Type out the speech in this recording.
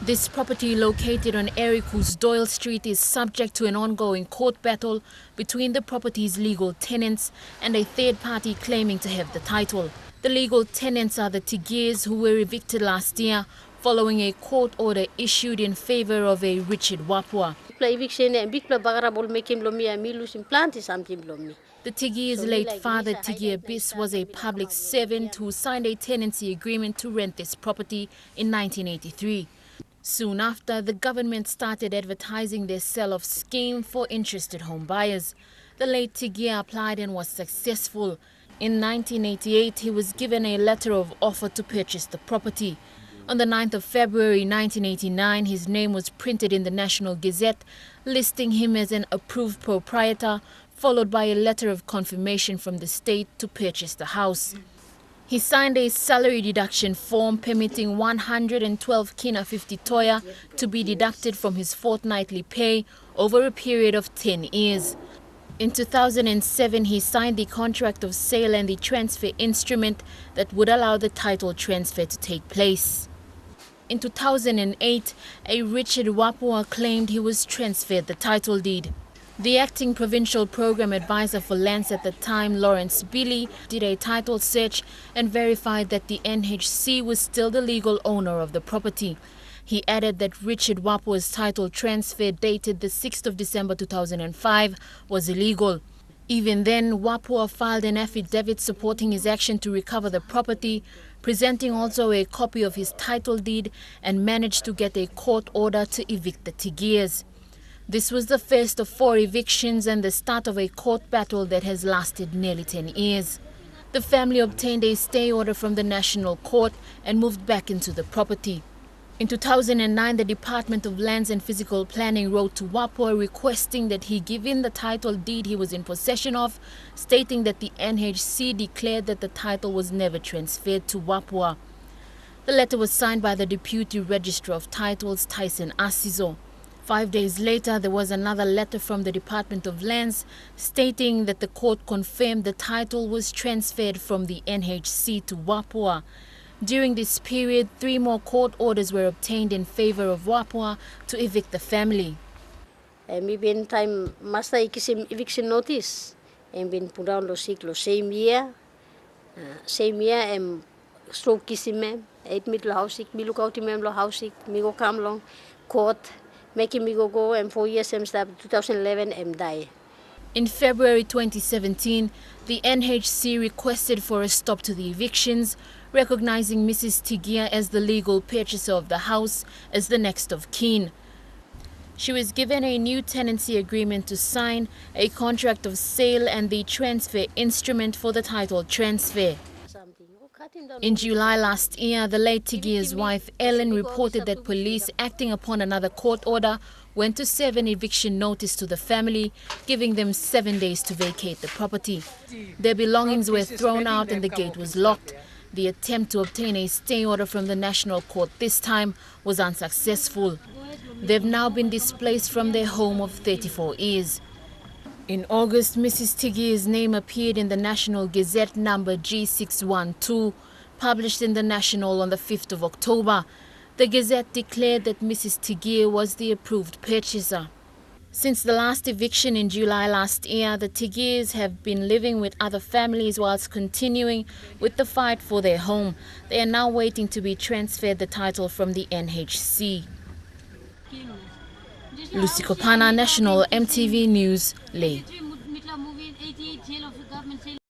This property located on Ericus Doyle Street is subject to an ongoing court battle between the property's legal tenants and a third party claiming to have the title. The legal tenants are the Tigias, who were evicted last year following a court order issued in favor of a Richard Wapua. The Tigia's late father, Tigia was a public servant who signed a tenancy agreement to rent this property in 1983. Soon after, the government started advertising their sell-off scheme for interested home buyers. The late Tigia applied and was successful. In 1988, he was given a letter of offer to purchase the property. On the 9th of February 1989, his name was printed in the National Gazette, listing him as an approved proprietor, followed by a letter of confirmation from the state to purchase the house. He signed a salary deduction form permitting 112 kina 50 toya to be deducted from his fortnightly pay over a period of 10 years. In 2007, he signed the contract of sale and the transfer instrument that would allow the title transfer to take place. In 2008, a Richard Wapua claimed he was transferred the title deed. The acting provincial program advisor for lands at the time, Lawrence Billy, did a title search and verified that the NHC was still the legal owner of the property. He added that Richard Wapua's title transfer dated the 6th of December 2005 was illegal. Even then, Wapua filed an affidavit supporting his action to recover the property, presenting also a copy of his title deed, and managed to get a court order to evict the Tigias. This was the first of 4 evictions and the start of a court battle that has lasted nearly 10 years. The family obtained a stay order from the National Court and moved back into the property. In 2009, the Department of Lands and Physical Planning wrote to Wapua requesting that he give in the title deed he was in possession of, stating that the NHC declared that the title was never transferred to Wapua. The letter was signed by the Deputy Registrar of Titles, Tyson Asizo. 5 days later, there was another letter from the Department of Lands stating that the court confirmed the title was transferred from the NHC to Wapua. During this period, 3 more court orders were obtained in favor of Wapua to evict the family. Been time master eviction notice and been put down same year stroke kisim 8 middle house me look out lo house me go come long court making me go and 4 years start 2011 die. In February 2017, the NHC requested for a stop to the evictions, recognizing Mrs. Tigia as the legal purchaser of the house as the next of kin. She was given a new tenancy agreement to sign, a contract of sale and the transfer instrument for the title transfer. In July last year, the late Tigia's wife Ellen reported that police, acting upon another court order, went to serve an eviction notice to the family, giving them 7 days to vacate the property. Their belongings were thrown out and the gate was locked. The attempt to obtain a stay order from the National Court this time was unsuccessful. They've now been displaced from their home of 34 years. In August, Mrs. Tigia's name appeared in the National Gazette number G612, published in the National on the 5th of October. The Gazette declared that Mrs. Tigia was the approved purchaser. Since the last eviction in July last year, the Tigias have been living with other families whilst continuing with the fight for their home. They are now waiting to be transferred the title from the NHC. Lucy Kopana, National EMTV News, Lae.